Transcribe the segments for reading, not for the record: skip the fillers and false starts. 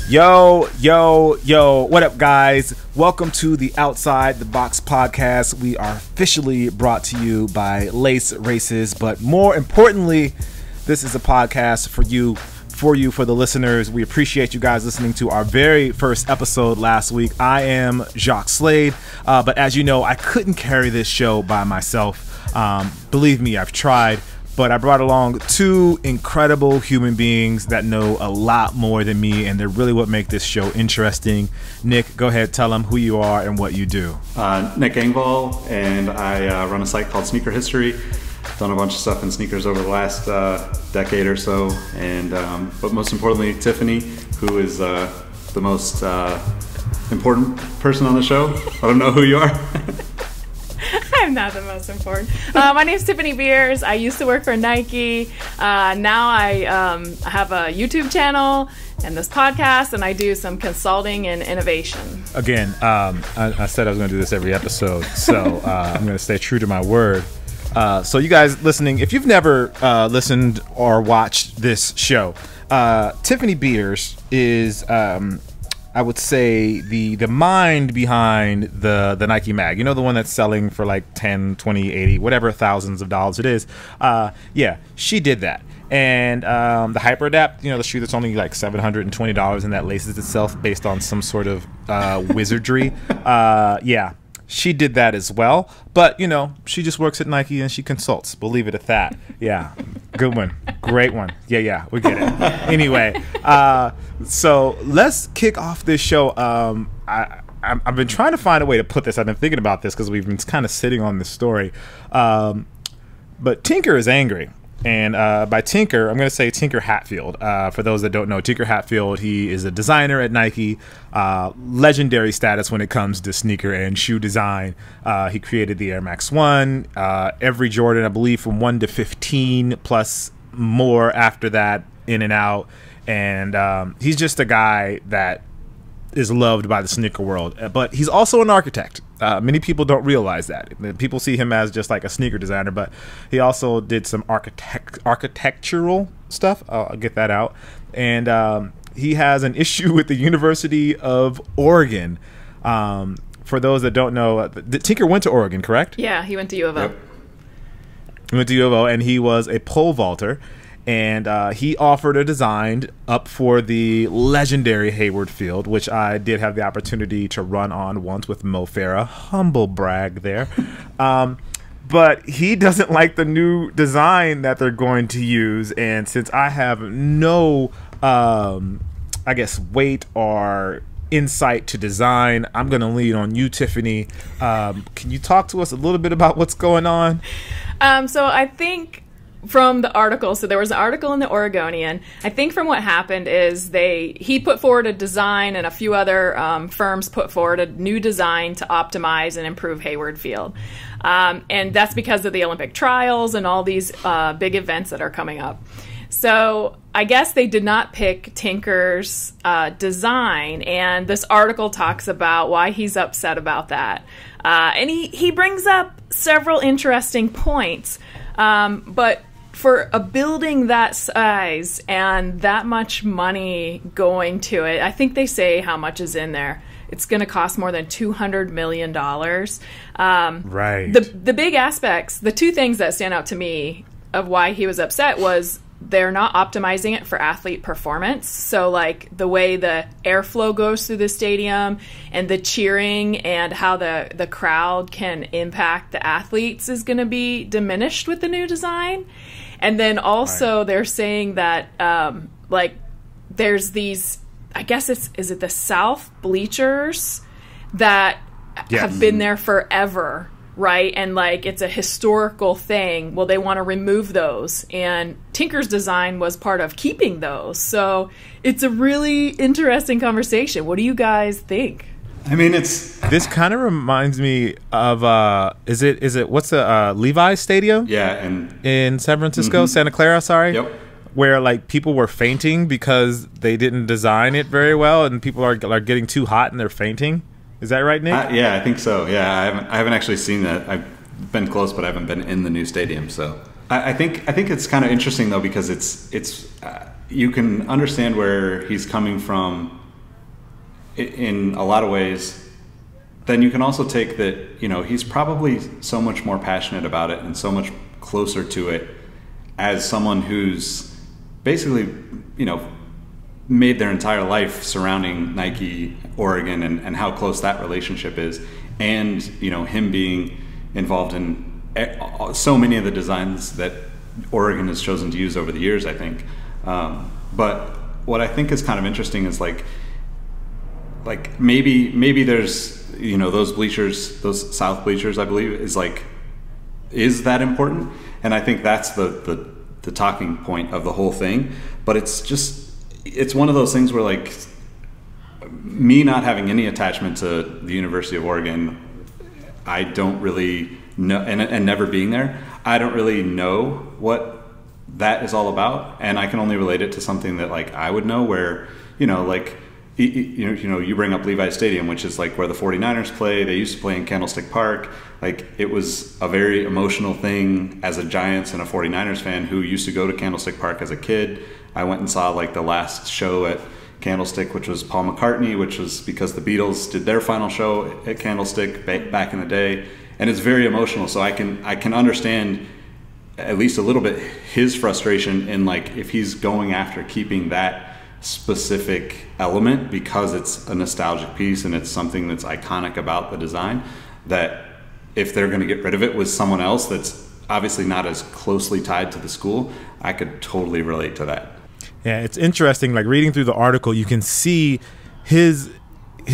Yo, what up, guys? Welcome to the Outside the Box podcast. We are officially brought to you by Lace Races, but more importantly, this is a podcast for the listeners. We appreciate you guys listening to our very first episode last week. I am Jacques Slade, but as you know, I couldn't carry this show by myself. Believe me, I've tried. But I brought along two incredible human beings that know a lot more than me, and they're really what make this show interesting. Nick, go ahead, tell them who you are and what you do. Nick Engvall, and I run a site called Sneaker History. Done a bunch of stuff in sneakers over the last decade or so, and but most importantly, Tiffany, who is the most important person on the show. I don't know who you are. I'm not the most important. My name is Tiffany Beers. I used to work for Nike. Now I have a YouTube channel and this podcast, and I do some consulting and innovation. Again, I said I was going to do this every episode, so I'm going to stay true to my word. So you guys listening, if you've never listened or watched this show, Tiffany Beers is... I would say the mind behind the Nike mag, you know, the one that's selling for like 10, 20, 80, whatever thousands of dollars it is. Yeah, she did that. And the Hyper Adapt, you know, the shoe that's only like $720 and that laces itself based on some sort of wizardry. Yeah, she did that as well. But, you know, she just works at Nike and she consults. We'll leave it at that. Yeah, good one. Great one. Yeah, we get it. Anyway, so let's kick off this show. I've been trying to find a way to put this. I've been thinking about this because we've been kind of sitting on this story. But Tinker is angry. And by Tinker, I'm going to say Tinker Hatfield. For those that don't know, Tinker Hatfield, he is a designer at Nike, legendary status when it comes to sneaker and shoe design. He created the Air Max 1, every Jordan, I believe, from 1 to 15, plus more after that, in and out. And he's just a guy that is loved by the sneaker world. But he's also an architect. Many people don't realize that. People see him as just like a sneaker designer, but he also did some architectural stuff. I'll get that out. And he has an issue with the University of Oregon. For those that don't know, Tinker went to Oregon, correct? Yeah, he went to U of O. Yep. He went to U of O, and he was a pole vaulter. And he offered a design up for the legendary Hayward Field, which I did have the opportunity to run on once with Mo Farah. Humble brag there. But he doesn't like the new design that they're going to use. And since I have no, I guess, weight or insight to design, I'm going to lean on you, Tiffany. Can you talk to us a little bit about what's going on? So I think... from the article, so there was an article in the Oregonian. I think from what happened is he put forward a design, and a few other firms put forward a new design to optimize and improve Hayward Field. And that's because of the Olympic trials and all these big events that are coming up. So I guess they did not pick Tinker's design, and this article talks about why he's upset about that. And he brings up several interesting points, but for a building that size and that much money going to it, I think they say how much is in there. It's going to cost more than $200 million. Right. The big aspects, the two things that stand out to me of why he was upset was they're not optimizing it for athlete performance. So like the way the airflow goes through the stadium and the cheering and how the crowd can impact the athletes is going to be diminished with the new design. And then also they're saying that like there's these, I guess is it the South bleachers that have been there forever, right? And like it's a historical thing. Well, they want to remove those, and Tinker's design was part of keeping those. So it's a really interesting conversation. What do you guys think? I mean, this kind of reminds me of is it what's the Levi's Stadium? Yeah, and in San Francisco, Santa Clara, sorry. Yep. Where like people were fainting because they didn't design it very well, and people are getting too hot and they're fainting. Is that right, Nick? Yeah, I think so. Yeah, I haven't actually seen that. I've been close, but I haven't been in the new stadium. So I think it's kind of interesting though, because it's you can understand where he's coming from in a lot of ways, then you can also take that, he's probably so much more passionate about it and so much closer to it as someone who's basically, made their entire life surrounding Nike, Oregon, and how close that relationship is. And, him being involved in so many of the designs that Oregon has chosen to use over the years, I think. But what I think is kind of interesting is like maybe there's, those bleachers, those south bleachers, I believe, is that important? And I think that's the talking point of the whole thing. But it's one of those things where, like, me not having any attachment to the University of Oregon, I don't really know, and never being there, I don't really know what that is all about. And I can only relate it to something that, like, I would know, where, you bring up Levi's Stadium, which is like where the 49ers play. They used to play in Candlestick Park. Like, it was a very emotional thing as a Giants and a 49ers fan who used to go to Candlestick Park as a kid. I went and saw, like, the last show at Candlestick, which was Paul McCartney, which was because the Beatles did their final show at Candlestick back in the day. And it's very emotional. So I can understand at least a little bit his frustration in, like, if he's going after keeping that specific element because it's a nostalgic piece and it's something that's iconic about the design, that if they're going to get rid of it with someone else that's obviously not as closely tied to the school, I could totally relate to that. Yeah, it's interesting. Like, reading through the article, you can see his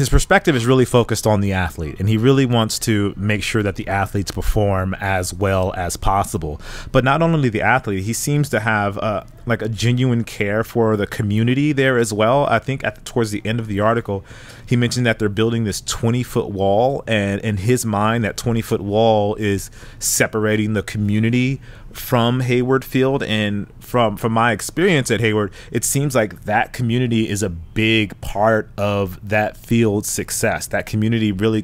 perspective is really focused on the athlete, and he really wants to make sure that the athletes perform as well as possible. But not only the athlete, he seems to have a genuine care for the community there as well. I think towards the end of the article, he mentioned that they're building this 20-foot wall, and in his mind, that 20-foot wall is separating the community from Hayward Field. And from my experience at Hayward, it seems like that community is a big part of that field's success. That community really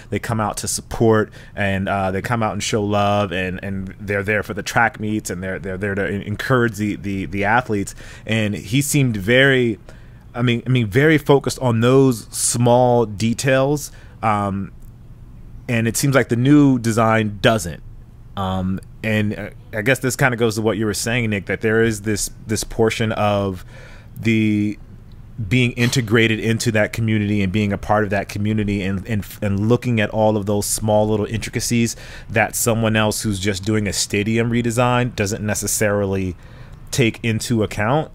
they come out to support, and they come out and show love, and they're there for the track meets, and they're there to encourage the athletes. And he seemed very focused on those small details, and it seems like the new design doesn't. And I guess this kind of goes to what you were saying, Nick, that there is this portion of the being integrated into that community and being a part of that community, and looking at all of those small little intricacies that someone else who's just doing a stadium redesign doesn't necessarily take into account.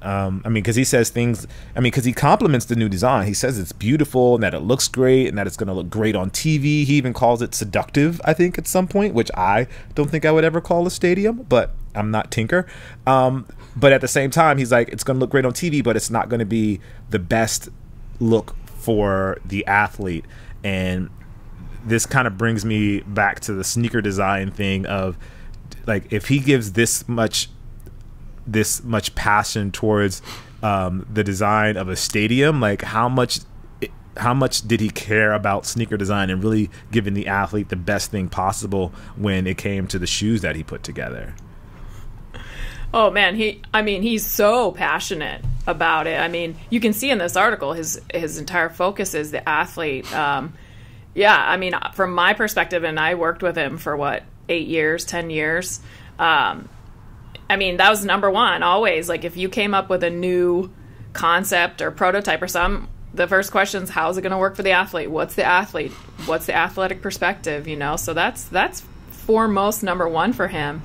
Because he says things, because he compliments the new design. He says it's beautiful and that it looks great and that it's going to look great on TV. He even calls it seductive, I think, at some point, which I don't think I would ever call a stadium, but I'm not Tinker. But at the same time, he's like, it's going to look great on TV, but it's not going to be the best look for the athlete. And this kind of brings me back to the sneaker design thing of, like, if he gives this much passion towards the design of a stadium, like, how much did he care about sneaker design and really giving the athlete the best thing possible when it came to the shoes that he put together? Oh man, he's so passionate about it. You can see in this article his entire focus is the athlete. From my perspective, and I worked with him for 10 years. That was number one always. Like, if you came up with a new concept or prototype or something, the first question is, how is it going to work for the athlete? What's the athlete? What's the athletic perspective? So that's foremost number one for him.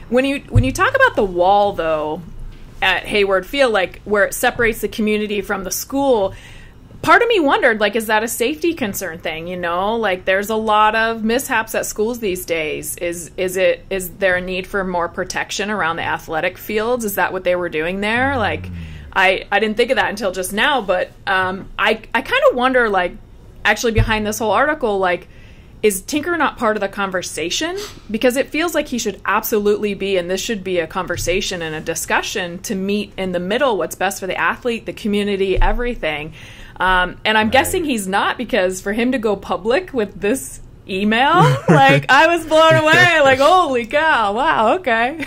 When you talk about the wall, though, at Hayward Field, like, where it separates the community from the school, part of me wondered, like, is that a safety concern thing? Like, there's a lot of mishaps at schools these days. Is there a need for more protection around the athletic fields? Is that what they were doing there? Like, I didn't think of that until just now, but I kind of wonder, like, actually behind this whole article, like, is Tinker not part of the conversation? Because it feels like he should absolutely be, and this should be a conversation and a discussion to meet in the middle, what's best for the athlete, the community, everything. And I'm guessing he's not, because for him to go public with this email, like, I was blown away. Like, holy cow, wow, okay.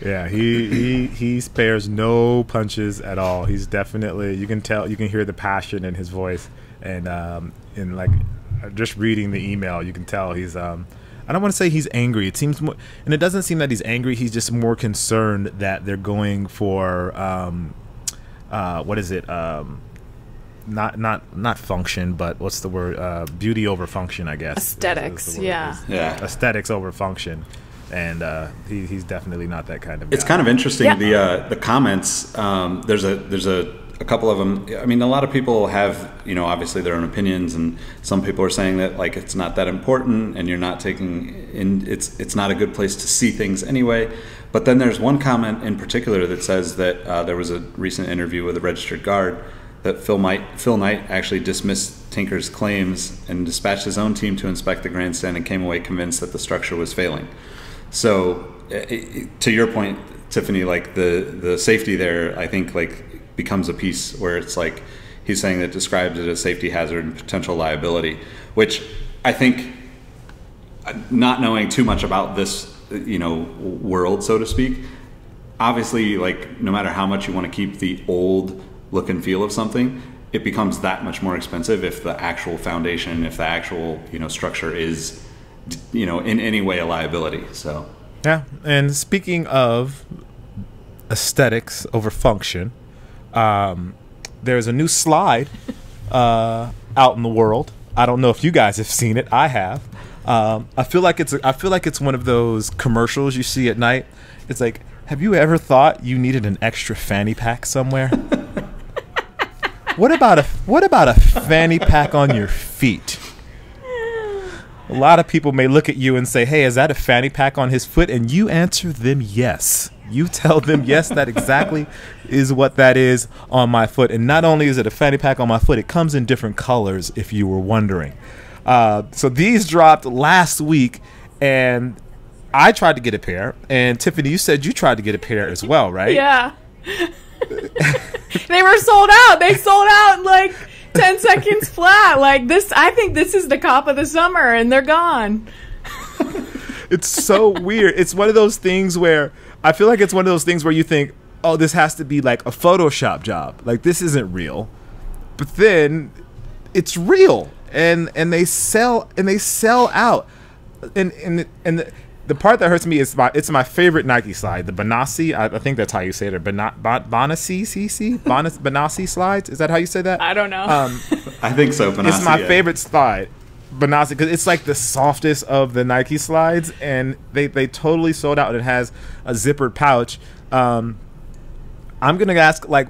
Yeah, he spares no punches at all. He's definitely, you can hear the passion in his voice, and in like just reading the email, you can tell he's I don't want to say he's angry. It seems more, and it doesn't seem that he's angry. He's just more concerned that they're going for what is it? Not function, but what's the word? Beauty over function, I guess. Aesthetics, yeah. Aesthetics over function. And he's definitely not that kind of guy. It's kind of interesting, the comments. There's a couple of them. I mean, a lot of people have, obviously their own opinions, and some people are saying that like it's not that important, and you're not taking in. It's not a good place to see things anyway. But then there's one comment in particular that says that there was a recent interview with a registered guard that Phil Knight actually dismissed Tinker's claims and dispatched his own team to inspect the grandstand and came away convinced that the structure was failing. So, to your point, Tiffany, like the safety there, I think like becomes a piece where it's like he's saying that described it as safety hazard and potential liability, which I think, not knowing too much about this, world, so to speak, obviously, like no matter how much you want to keep the old look and feel of something, it becomes that much more expensive if the actual foundation, if the actual structure is in any way a liability. So yeah. And speaking of aesthetics over function, there's a new slide out in the world. I don't know if you guys have seen it. I have. I feel like it's one of those commercials you see at night. It's like, have you ever thought you needed an extra fanny pack somewhere? What about a fanny pack on your feet? A lot of people may look at you and say, hey, is that a fanny pack on his foot? And you answer them yes. You tell them, yes, that exactly is what that is on my foot. And not only is it a fanny pack on my foot, it comes in different colors, if you were wondering. So these dropped last week, and I tried to get a pair. And Tiffany, you said you tried to get a pair as well, right? Yeah. They were sold out. They sold out in like 10 seconds flat. Like this, I think this is the cop of the summer, and they're gone. It's so weird. It's one of those things where I feel like it's one of those things where you think, oh, this has to be like a Photoshop job. Like this isn't real. But then it's real, and they sell out. And the part that hurts me is it's my favorite Nike slide, the Benassi. I think that's how you say it. Or Benassi slides. Is that how you say that? I don't know. I think so. Benassi, it's my favorite slide, Benassi, because it's like the softest of the Nike slides, and they totally sold out. It has a zippered pouch. I'm gonna ask, like,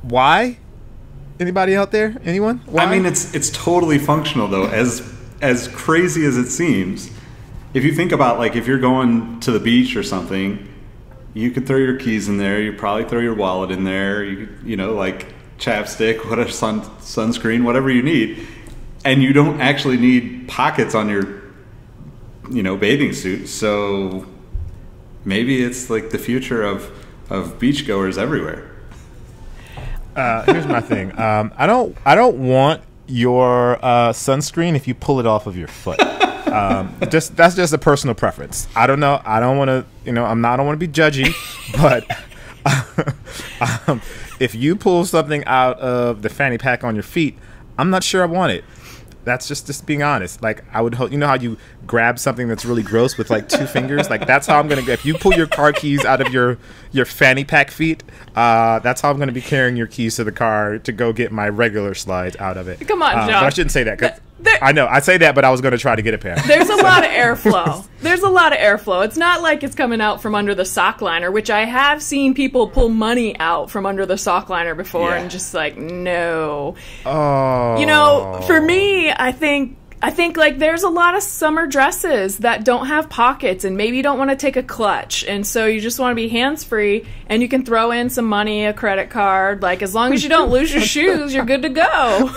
why? Anybody out there? Anyone? Why? I mean, it's totally functional though. As crazy as it seems. If you think about, like, if you're going to the beach or something, you could throw your keys in there. You probably throw your wallet in there. Like chapstick, whatever, sunscreen, whatever you need, and you don't actually need pockets on your, bathing suit. So maybe it's like the future of beachgoers everywhere. Here's my thing. I don't want your sunscreen if you pull it off of your foot. That's just a personal preference. I don't know. I don't want to, I don't want to be judgy, but if you pull something out of the fanny pack on your feet, I'm not sure I want it. That's just being honest. Like, I would hope, how you grab something that's really gross with like two fingers? Like, that's how I'm going to go. If you pull your car keys out of your fanny pack feet, that's how I'm going to be carrying your keys to the car to go get my regular slides out of it. Come on, John. So I shouldn't say that. 'Cause I know. I say that, but I was going to try to get a pair. There's a lot of airflow. It's not like it's coming out from under the sock liner, which I have seen people pull money out from under the sock liner before, and just like, no. Oh. For me, I think like there's a lot of summer dresses that don't have pockets, and maybe you don't want to take a clutch, and so you just want to be hands-free, and you can throw in some money, a credit card. Like, as long as you don't lose your shoes, you're good to go.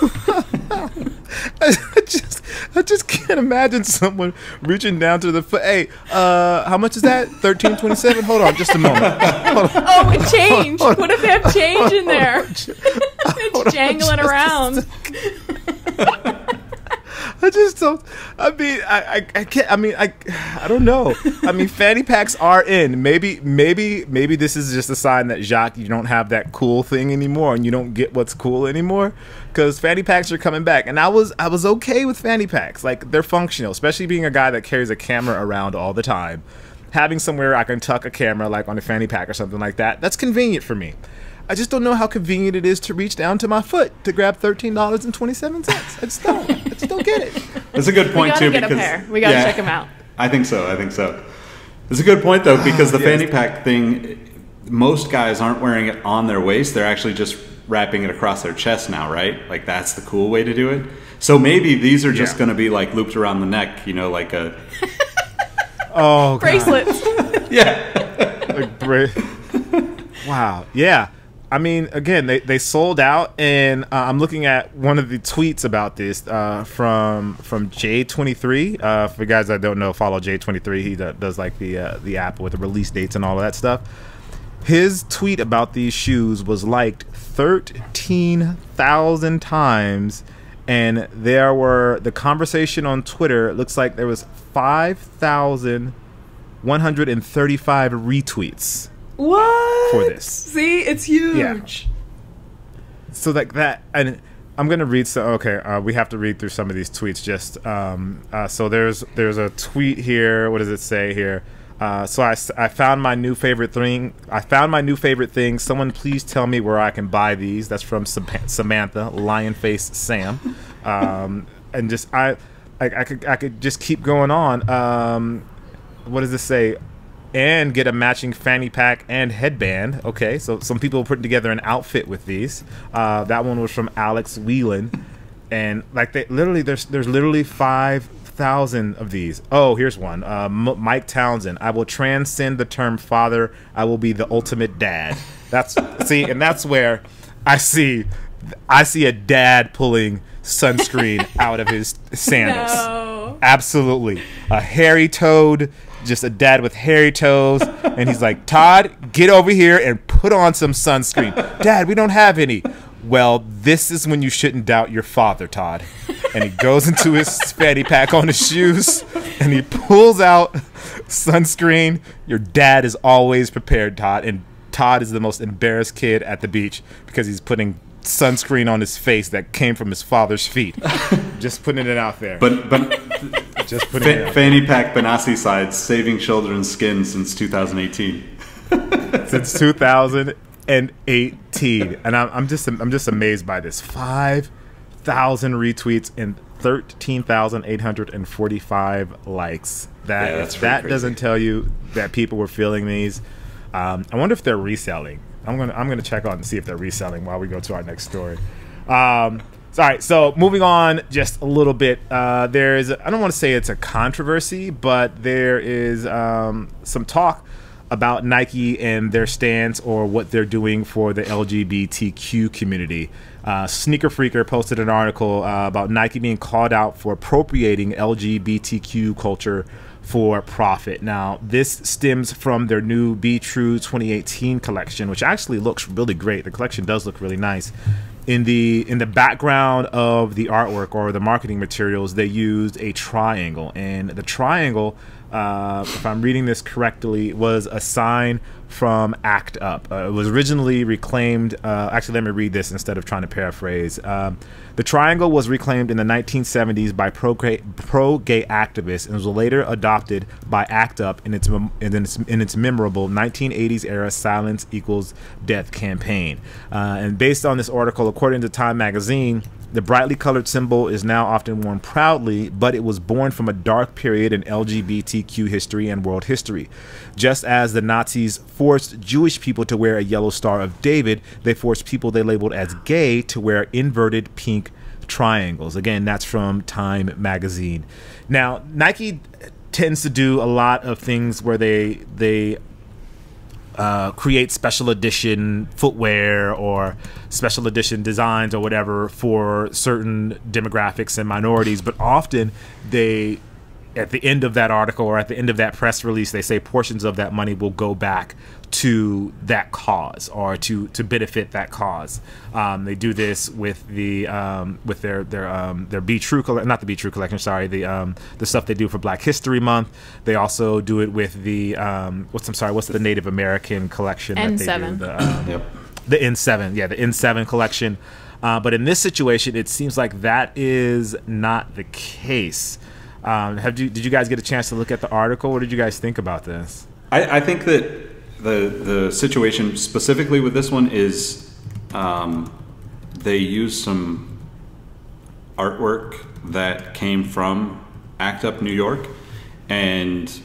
I just can't imagine someone reaching down to the foot. Hey, how much is that? $13.27. Hold on, just a moment. Oh, with change. What if they have change in there? It's jangling around. I just don't. I mean, I can't. I mean, I don't know. I mean, fanny packs are in. Maybe this is just a sign that Jacques, you don't have that cool thing anymore, and you don't get what's cool anymore. Because fanny packs are coming back, and I was okay with fanny packs. Like, they're functional, especially being a guy that carries a camera around all the time. Having somewhere I can tuck a camera, like on a fanny pack or something like that, that's convenient for me. I just don't know how convenient it is to reach down to my foot to grab $13.27. I just don't get it. That's a good point, too. We gotta check them out. I think so. It's a good point, though, because the fanny pack thing, most guys aren't wearing it on their waist. They're actually just wrapping it across their chest now, right? Like, that's the cool way to do it. So maybe these are just going to be, like, looped around the neck, you know, like a... Oh, bracelets. Yeah. Wow. Yeah. I mean, again, they sold out, and I'm looking at one of the tweets about this from J23. For guys that don't know, follow J23. He does like the app with the release dates and all of that stuff. His tweet about these shoes was liked 13,000 times, and the conversation on Twitter, it looks like there was 5,135 retweets. What? For this. See, it's huge. Yeah. So like that, and I'm gonna read some. Okay, we have to read through some of these tweets. Just so there's a tweet here. What does it say here? So I found my new favorite thing. Someone please tell me where I can buy these. That's from Samantha, Lionface Sam, and just I could just keep going on. What does this say? And get a matching fanny pack and headband. Okay, so some people putting together an outfit with these. That one was from Alex Whelan, and like there's literally 5,000 of these. Oh, here's one. Mike Townsend. I will transcend the term father. I will be the ultimate dad. That's and that's where I see a dad pulling sunscreen out of his sandals. No. Absolutely, a hairy toad. Just a dad with hairy toes, and he's like, Todd, get over here and put on some sunscreen. Dad, we don't have any. Well, this is when you shouldn't doubt your father, Todd. And he goes into his fanny pack on his shoes, and he pulls out sunscreen. Your dad is always prepared, Todd. And Todd is the most embarrassed kid at the beach because he's putting sunscreen on his face that came from his father's feet. Just putting it out there. But just putting it out. Fanny pack Benassi sides saving children's skin since 2018. Since 2018, and I'm just amazed by this. 5,000 retweets and 13,845 likes. That doesn't tell you that people were feeling these. I wonder if they're reselling. I'm gonna check on and see if they're reselling while we go to our next story. Sorry, so moving on just a little bit. I don't want to say it's a controversy, but there is some talk about Nike and their stance or what they're doing for the LGBTQ community. Sneaker Freaker posted an article about Nike being called out for appropriating LGBTQ culture for profit. Now, this stems from their new Be True 2018 collection, which actually looks really great. The collection does look really nice. In the background of the artwork or the marketing materials, they used a triangle, and the triangle, if I'm reading this correctly, was a sign from Act Up. It was originally reclaimed. Actually, let me read this instead of trying to paraphrase. The triangle was reclaimed in the 1970s by pro-gay activists and was later adopted by Act Up in its memorable 1980s era Silence Equals Death campaign. And based on this article, according to Time magazine, the brightly colored symbol is now often worn proudly, but it was born from a dark period in LGBTQ history and world history. Just as the Nazis forced Jewish people to wear a yellow Star of David, they forced people they labeled as gay to wear inverted pink triangles. Again, that's from Time magazine. Now, Nike tends to do a lot of things where they create special edition footwear or special edition designs or whatever for certain demographics and minorities, but often they, at the end of that article or at the end of that press release, they say portions of that money will go back to that cause or to benefit that cause. They do this with with their Be True not the Be True collection, sorry, the stuff they do for Black History Month. They also do it with the what's the Native American collection N7. that they do, the N7, the N7 collection. But in this situation, it seems like that is not the case. Did you guys get a chance to look at the article? What did you guys think about this? I think that the situation specifically with this one is they used some artwork that came from ACT UP New York, and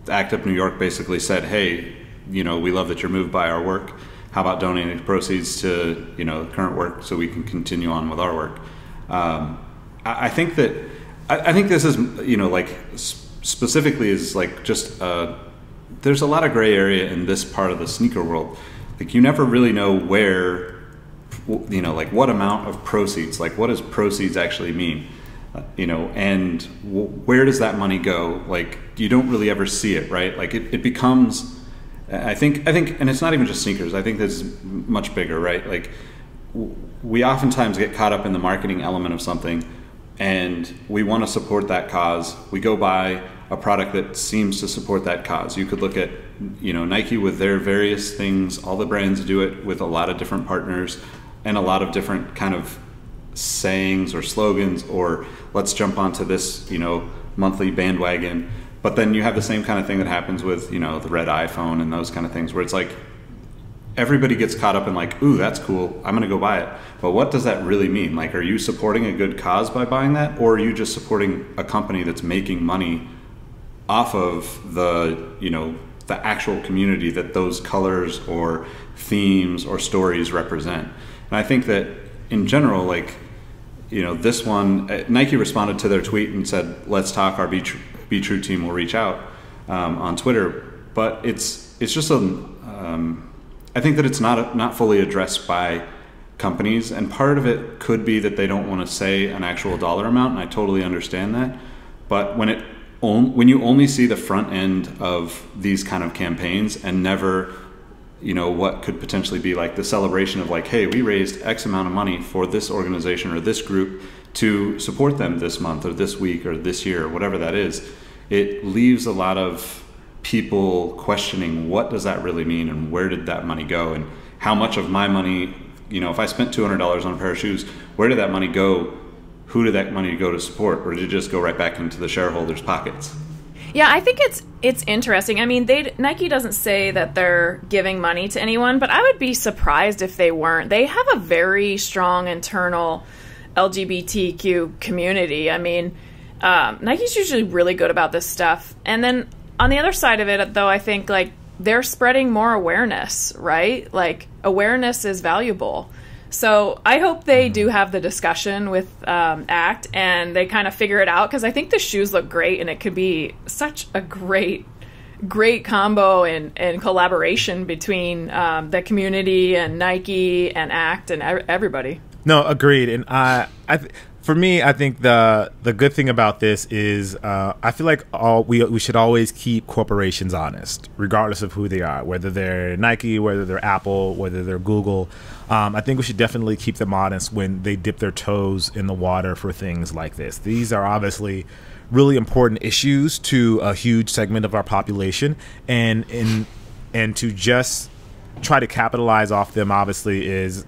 ACT UP New York basically said, hey, we love that you're moved by our work. How about donating the proceeds to current work so we can continue on with our work? I think this is specifically is like just there's a lot of gray area in this part of the sneaker world. Like, you never really know where, what amount of proceeds, like what does proceeds actually mean, and where does that money go? Like, you don't really ever see it, right? Like it becomes, I think, and it's not even just sneakers. I think this is much bigger, right? Like, we oftentimes get caught up in the marketing element of something, and we want to support that cause. We go buy a product that seems to support that cause. You could look at, Nike with their various things. All the brands do it with a lot of different partners and a lot of different kind of sayings or slogans, or let's jump onto this, monthly bandwagon. But then you have the same kind of thing that happens with, the red iPhone and those kind of things, where it's like everybody gets caught up in like, ooh, that's cool, I'm gonna go buy it. But what does that really mean? Like, are you supporting a good cause by buying that, or are you just supporting a company that's making money off of the the actual community that those colors or themes or stories represent? And I think that in general, like, this one, Nike responded to their tweet and said, let's talk, our Be True team will reach out on Twitter. But it's just I think that it's not fully addressed by companies, and part of it could be that they don't want to say an actual dollar amount, and I totally understand that. But when you only see the front end of these kind of campaigns and never, what could potentially be like the celebration of like, hey, we raised X amount of money for this organization or this group to support them this month or this week or this year or whatever that is, it leaves a lot of people questioning, what does that really mean, and where did that money go, and how much of my money, if I spent $200 on a pair of shoes, where did that money go? Who did that money go to support, or did it just go right back into the shareholders' pockets? Yeah, I think it's interesting. I mean, Nike doesn't say that they're giving money to anyone, but I would be surprised if they weren't. They have a very strong internal LGBTQ community. I mean, Nike's usually really good about this stuff. And then on the other side of it, though, I think like they're spreading more awareness, right? Like, awareness is valuable. So I hope they do have the discussion with ACT and they kind of figure it out, because I think the shoes look great and it could be such a great combo and collaboration between the community and Nike and ACT and everybody. No, agreed. And for me, I think the good thing about this is I feel like we should always keep corporations honest, regardless of who they are, whether they're Nike, whether they're Apple, whether they're Google. I think we should definitely keep them honest when they dip their toes in the water for things like this. These are obviously really important issues to a huge segment of our population, and to just try to capitalize off them obviously is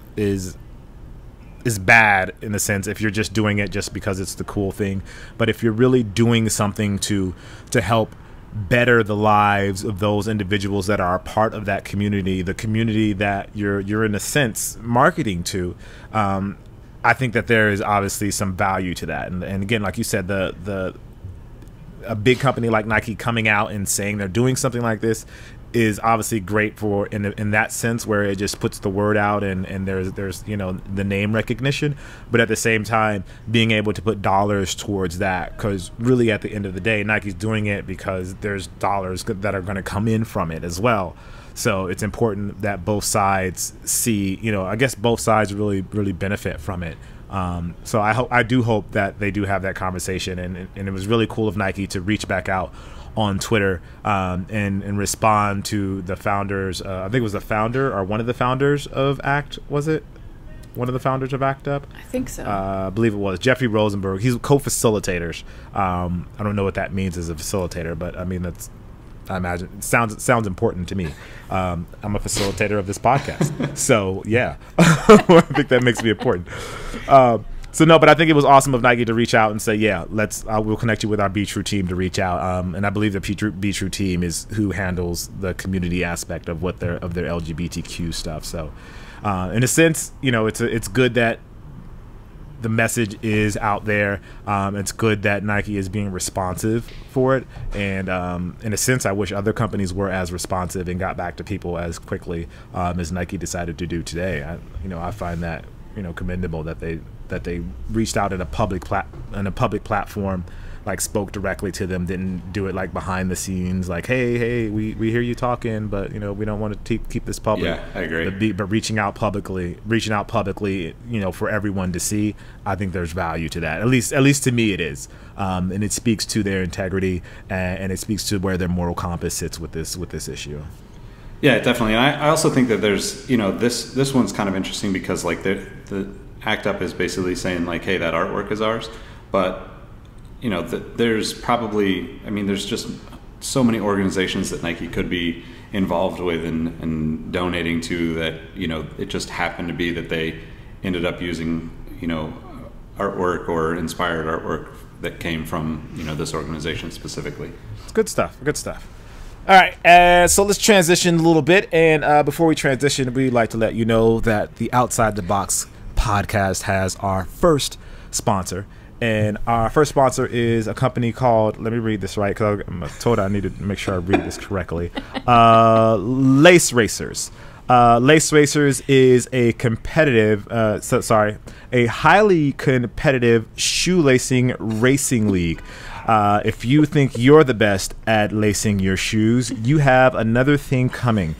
bad, in the sense if you're just doing it just because it's the cool thing. But if you're really doing something to help better the lives of those individuals that are a part of that community, the community that you're in a sense marketing to, I think that there is obviously some value to that. And again, like you said, a big company like Nike coming out and saying they're doing something like this is obviously great for in that sense, where it just puts the word out and there's the name recognition, but at the same time being able to put dollars towards that, because really at the end of the day Nike's doing it because there's dollars that are going to come in from it as well. So it's important that both sides see, I guess both sides really benefit from it. So I do hope that they do have that conversation, and it was really cool of Nike to reach back out on Twitter and respond to the founders. I think it was the founder or one of the founders of ACT. Was it one of the founders of ACT UP? I think so. I believe it was Jeffrey Rosenberg. He's co-facilitators. I don't know what that means as a facilitator, but I mean I imagine it sounds important to me. I'm a facilitator of this podcast, so yeah, I think that makes me important. So no, but I think it was awesome of Nike to reach out and say, yeah, we'll connect you with our Be True team to reach out. And I believe the Be True team is who handles the community aspect of their LGBTQ stuff. So, in a sense, it's good that the message is out there. It's good that Nike is being responsive for it. And in a sense, I wish other companies were as responsive and got back to people as quickly as Nike decided to do today. I find that commendable that they reached out in a public platform, like spoke directly to them, didn't do it like behind the scenes, like hey we hear you talking, but we don't want to keep this public. Yeah, I agree. But reaching out publicly, for everyone to see, I think there's value to that. At least to me it is, and it speaks to their integrity and it speaks to where their moral compass sits with this issue. Yeah, definitely. And I also think that there's this one's kind of interesting because like the ACT UP is basically saying like, hey, that artwork is ours, but there's probably, there's just so many organizations that Nike could be involved with and donating to that, it just happened to be that they ended up using, artwork or inspired artwork that came from, this organization specifically. It's good stuff. All right, so let's transition a little bit. And before we transition, we'd like to let you know that the Outside the Box podcast has our first sponsor. And our first sponsor is a company called, let me read this right because I'm told I need to make sure I read this correctly, Lace Racers. Lace Racers is a highly competitive shoelacing racing league. If you think you're the best at lacing your shoes, you have another thing coming.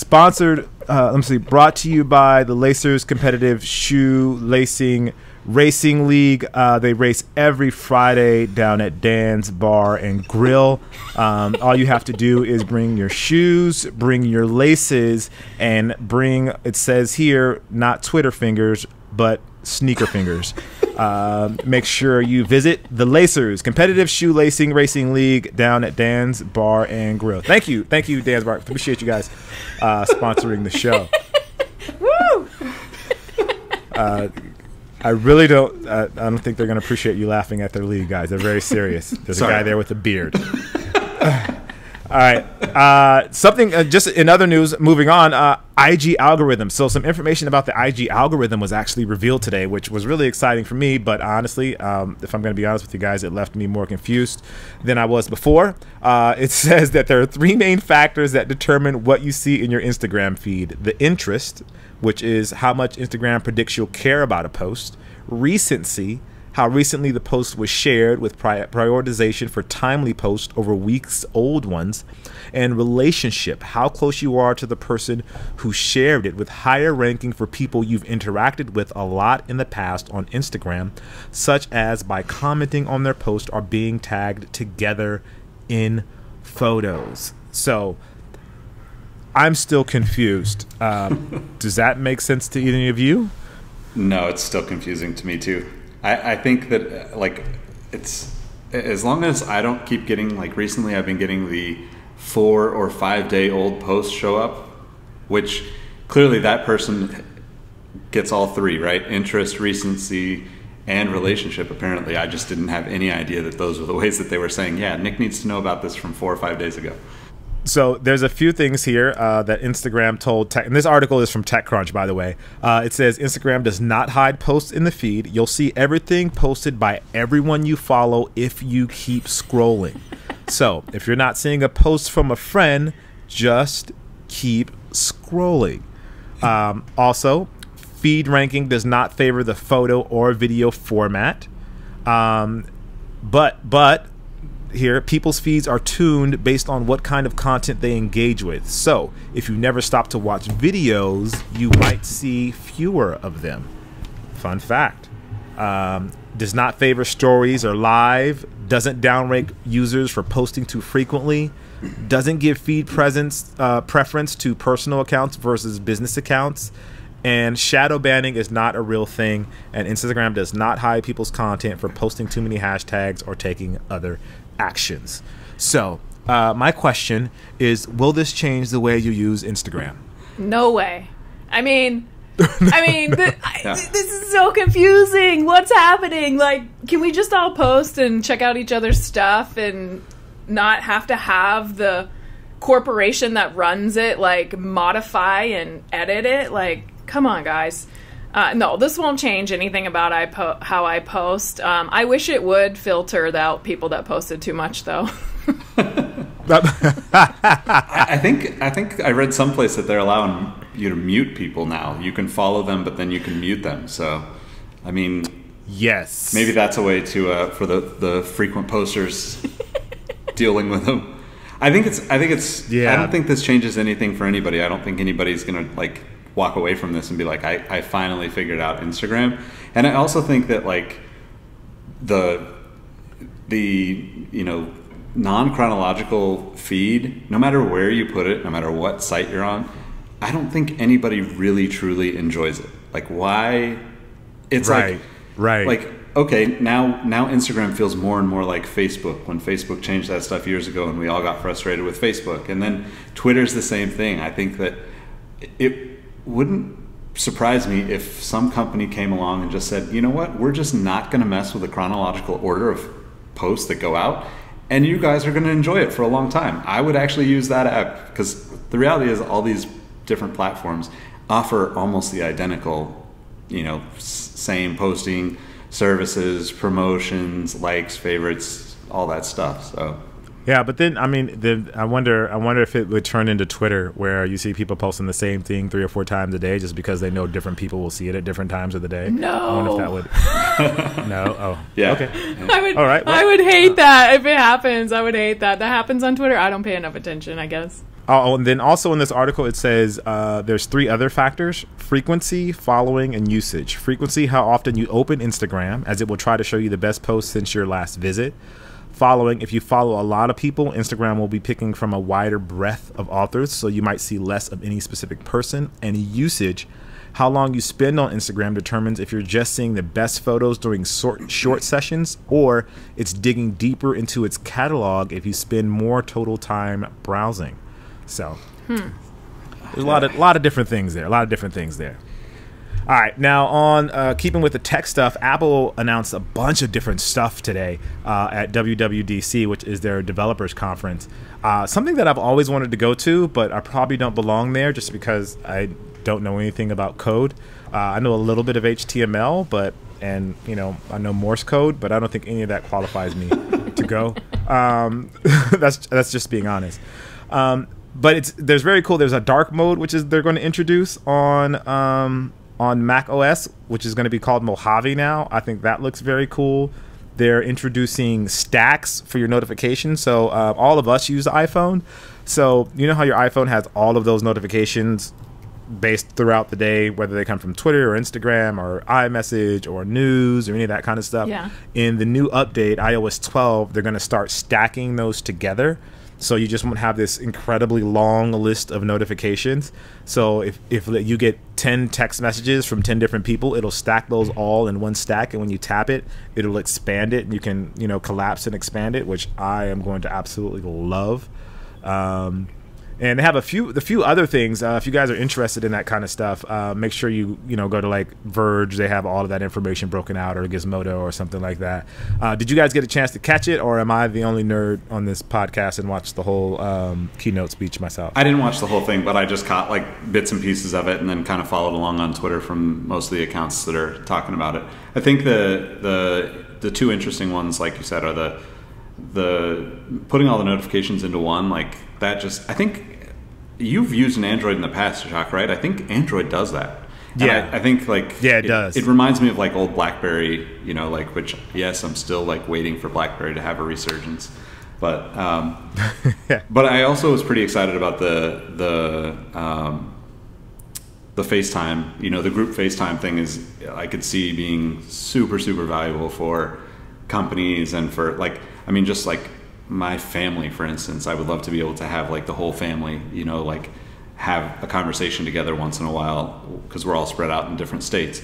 Brought to you by the Lacers Competitive Shoe Lacing Racing League. They race every Friday down at Dan's Bar and Grill. All you have to do is bring your shoes, bring your laces, and bring, it says here, not Twitter fingers, but sneaker fingers. Make sure you visit the Lacers Competitive Shoe Lacing Racing League down at Dan's Bar and Grill. Thank you, Dan's Bar. Appreciate you guys sponsoring the show. Woo! I really don't. I don't think they're going to appreciate you laughing at their league, guys. They're very serious. There's a guy there with a beard. All right. Something just in other news. Moving on. IG algorithm. So some information about the IG algorithm was actually revealed today, which was really exciting for me. But honestly, if I'm going to be honest with you guys, it left me more confused than I was before. It says that there are three main factors that determine what you see in your Instagram feed: the interest, which is how much Instagram predicts you'll care about a post; recency, how recently the post was shared with prioritization for timely posts over weeks old ones; and relationship, how close you are to the person who shared it, with higher ranking for people you've interacted with a lot in the past on Instagram, such as by commenting on their post or being tagged together in photos. So I'm still confused. Does that make sense to any of you? No, it's still confusing to me too. I think that it's, as long as I don't keep getting, like recently I've been getting the 4 or 5 day old posts show up, which clearly that person gets all three, right? Interest, recency, and relationship. Apparently I just didn't have any idea that those were the ways that they were saying, yeah, Nick needs to know about this from 4 or 5 days ago. So there's a few things here that Instagram told Tech, and this article is from TechCrunch, by the way. It says Instagram does not hide posts in the feed. You'll see everything posted by everyone you follow if you keep scrolling. So if you're not seeing a post from a friend, just keep scrolling. Also, feed ranking does not favor the photo or video format. But here, people's feeds are tuned based on what kind of content they engage with. So if you never stop to watch videos, you might see fewer of them. Fun fact. does not favor stories or live, doesn't downrank users for posting too frequently, doesn't give feed preference to personal accounts versus business accounts, and shadow banning is not a real thing, and Instagram does not hide people's content for posting too many hashtags or taking other actions. So my question is, will this change the way you use Instagram? No way. I mean, this is so confusing. What's happening? Like, can we just all post and check out each other's stuff and not have to have the corporation that runs it, like, modify and edit it? Like, come on, guys. No, this won't change anything about how I post. I wish it would filter out people that posted too much, though. I think I read someplace that they're allowing you to mute people now. You can follow them, but then you can mute them. So, I mean, yes, maybe that's a way to for the frequent posters dealing with them. I think it's. Yeah. I don't think this changes anything for anybody. I don't think anybody's gonna like walk away from this and be like, I finally figured out Instagram. And I also think that like the non-chronological feed, no matter where you put it, no matter what site you're on, I don't think anybody really truly enjoys it. Like, why? It's right. Like, okay, now Instagram feels more and more like Facebook, when Facebook changed that stuff years ago and we all got frustrated with Facebook. And then Twitter's the same thing. I think that it wouldn't surprise me if some company came along and just said, you know what, we're just not going to mess with the chronological order of posts that go out, and you guys are going to enjoy it for a long time. I would actually use that app, because the reality is all these different platforms offer almost the identical, same posting services, promotions, likes, favorites, all that stuff. So yeah, but then I wonder if it would turn into Twitter, where you see people posting the same thing 3 or 4 times a day just because they know different people will see it at different times of the day. No, I wonder if that would. No, oh yeah, okay. All right. Well, I would hate that if it happens. I would hate that. That happens on Twitter. I don't pay enough attention, I guess. Oh, and then also in this article it says there's 3 other factors: frequency, following, and usage. Frequency, how often you open Instagram, as it will try to show you the best posts since your last visit. Following, if you follow a lot of people, Instagram will be picking from a wider breadth of authors, so you might see less of any specific person. And usage, how long you spend on Instagram determines if you're just seeing the best photos during short sessions, or it's digging deeper into its catalog if you spend more total time browsing. So there's a lot of different things there. All right, now on keeping with the tech stuff, Apple announced a bunch of different stuff today at WWDC, which is their developers conference. Something that I've always wanted to go to, but I probably don't belong there just because I don't know anything about code. I know a little bit of HTML, and I know Morse code, but I don't think any of that qualifies me to go. That's just being honest. But there's very cool. There's a dark mode, which is they're going to introduce on Mac OS, which is going to be called Mojave now. I think that looks very cool. They're introducing stacks for your notifications. So all of us use the iPhone. So you know how your iPhone has all of those notifications based throughout the day, whether they come from Twitter or Instagram or iMessage or news or any of that kind of stuff. Yeah. In the new update, iOS 12, they're going to start stacking those together. So you just won't have this incredibly long list of notifications. So if you get 10 text messages from 10 different people, it'll stack those all in one stack, and when you tap it, it'll expand it, and you can collapse and expand it, which I am going to absolutely love. And they have the few other things. If you guys are interested in that kind of stuff, make sure you go to like Verge. They have all of that information broken out, or Gizmodo or something like that. Did you guys get a chance to catch it, or am I the only nerd on this podcast and watched the whole keynote speech myself? I didn't watch the whole thing, but I just caught like bits and pieces of it, and then kind of followed along on Twitter from most of the accounts that are talking about it. I think the 2 interesting ones, like you said, are the putting all the notifications into one, like that. Just, I think you've used an Android in the past, Jacques, right? I think Android does that. And yeah, I think like it does. It reminds me of like old BlackBerry, which yes, I'm still like waiting for BlackBerry to have a resurgence, but but I also was pretty excited about the the FaceTime, the group FaceTime thing is, I could see being super, super valuable for companies and for just like my family, for instance. I would love to be able to have like the whole family, like have a conversation together once in a while, because we're all spread out in different states.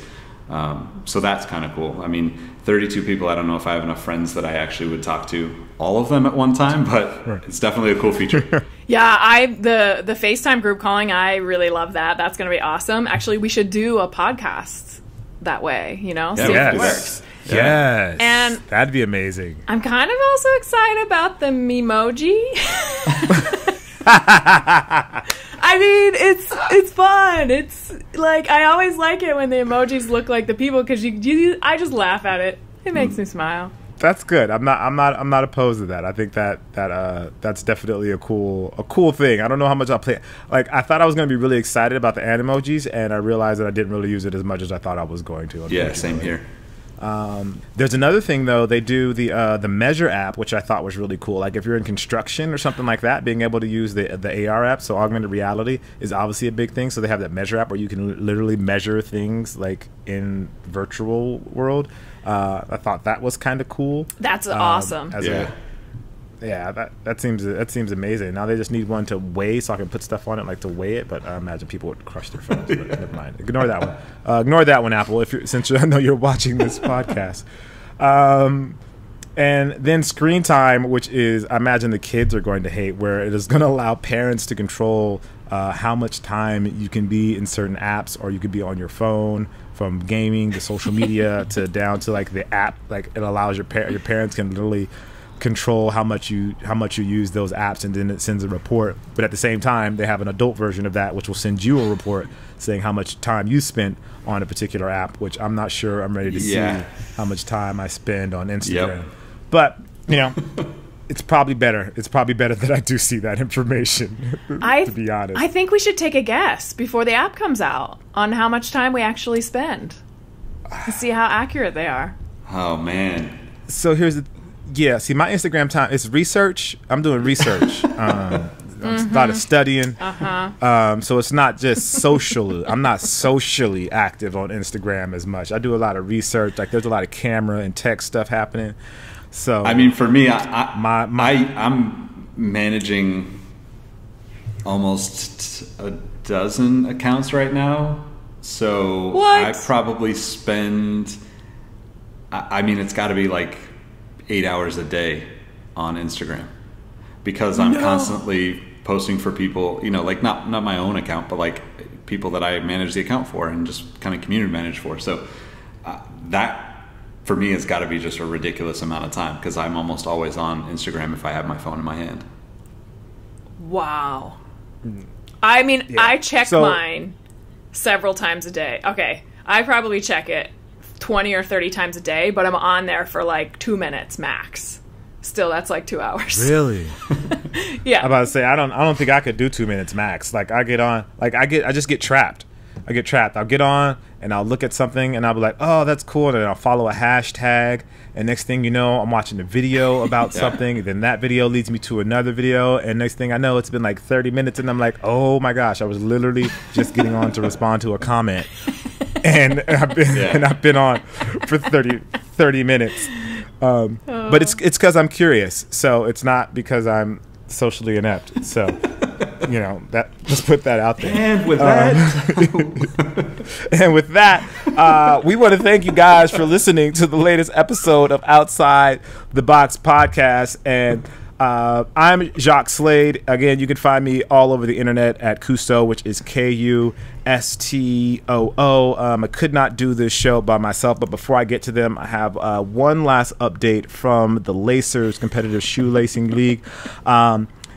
So that's kind of cool. I mean, 32 people, I don't know if I have enough friends that I actually would talk to all of them at one time, but it's definitely a cool feature. Yeah, the FaceTime group calling, I really love that. That's going to be awesome. Actually, we should do a podcast that way, see if it works. Yes. And that'd be amazing. I'm kind of also excited about the memoji. I mean, it's fun. It's like, I always like it when the emojis look like the people, because I just laugh at it. It makes me smile. That's good. I'm not opposed to that. I think that's definitely a cool thing. I don't know how much I'll play. Like, I thought I was going to be really excited about the animojis, and I realized that I didn't really use it as much as I thought I was going to. Yeah, same here. There's another thing though. They do the Measure app, which I thought was really cool. Like if you're in construction or something like that, being able to use the AR app, so augmented reality, is obviously a big thing. So they have that Measure app where you can literally measure things like in virtual world. I thought that was kind of cool. That's awesome. That seems amazing. Now they just need one to weigh, so I can put stuff on it, like to weigh it. But I imagine people would crush their phones. But never mind. Ignore that one. Ignore that one, Apple. Since I know you're watching this podcast. And then screen time, which is, I imagine the kids are going to hate, where it is going to allow parents to control how much time you can be in certain apps, or you could be on your phone, from gaming to social media to down to like the app. Like it allows your parents can literally control how much you use those apps, and then it sends a report. But at the same time, they have an adult version of that, which will send you a report saying how much time you spent on a particular app, which I'm not sure I'm ready to see how much time I spend on Instagram. Yep. But it's probably better. It's probably better that I do see that information, to be honest. I think we should take a guess before the app comes out on how much time we actually spend and see how accurate they are. Oh, man. So here's see, my Instagram time is research. I'm doing research. I'm a lot of studying. So it's not just social. I'm not socially active on Instagram as much. I do a lot of research. Like there's a lot of camera and tech stuff happening. So I mean, for me, I'm managing almost a dozen accounts right now. So what? I probably spend, I mean, it's got to be like 8 hours a day on Instagram, because I'm constantly posting for people, like not my own account, but like people that I manage the account for and just kind of community manage for. So that for me has got to be just a ridiculous amount of time, because I'm almost always on Instagram if I have my phone in my hand. Wow. I mean, I check mine several times a day. Okay, I probably check it 20 or 30 times a day, but I'm on there for like 2 minutes max. Still, that's like 2 hours. Really? Yeah. I'm about to say, I don't think I could do 2 minutes max. Like I get on, like I just get trapped. I get trapped. I'll get on and I'll look at something and I'll be like, oh, that's cool. And then I'll follow a hashtag. And next thing you know, I'm watching a video about something. And then that video leads me to another video. And next thing I know, it's been like 30 minutes. And I'm like, oh my gosh, I was literally just getting on to respond to a comment. And I've been on for 30 minutes. But it's because I'm curious. So it's not because I'm socially inept. So, that let's put that out there. And with that, we want to thank you guys for listening to the latest episode of Outside the Box podcast. And I'm Jacques Slade. Again, you can find me all over the internet at Kustoo, which is Kustoo. I could not do this show by myself, but before I get to them, I have one last update from the Lacers Competitive Shoelacing League.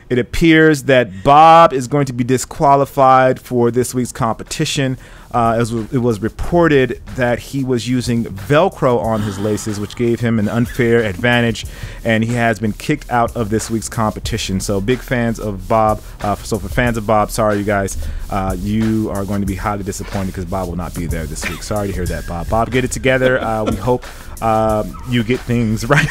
It appears that Bob is going to be disqualified for this week's competition. It was reported that he was using Velcro on his laces, which gave him an unfair advantage, and he has been kicked out of this week's competition. So big fans of Bob. So for fans of Bob, sorry, you guys. You are going to be highly disappointed because Bob will not be there this week. Sorry to hear that, Bob. Bob, get it together. We hope you get things right.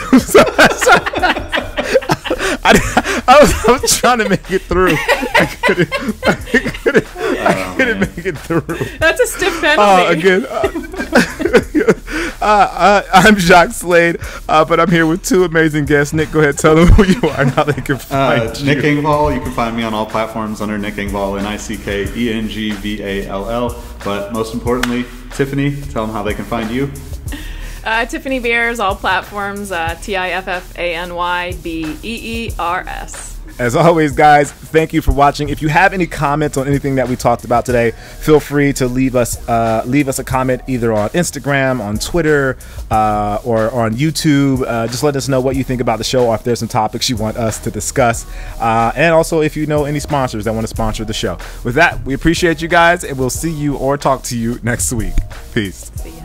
I was trying to make it through. I couldn't make it through. That's a stiff penalty. Again. I'm Jacques Slade, but I'm here with two amazing guests. Nick, go ahead, tell them who you are and how they can find you. Nick Engvall. You can find me on all platforms under Nick Engvall, NickEngvall. But most importantly, Tiffany, tell them how they can find you. Tiffany Beers, all platforms, TiffanyBeers. As always, guys, thank you for watching. If you have any comments on anything that we talked about today, feel free to leave us a comment either on Instagram, on Twitter, or on YouTube. Just let us know what you think about the show, or if there's some topics you want us to discuss. And also, if you know any sponsors that want to sponsor the show. With that, we appreciate you guys, and we'll see you or talk to you next week. Peace. See ya.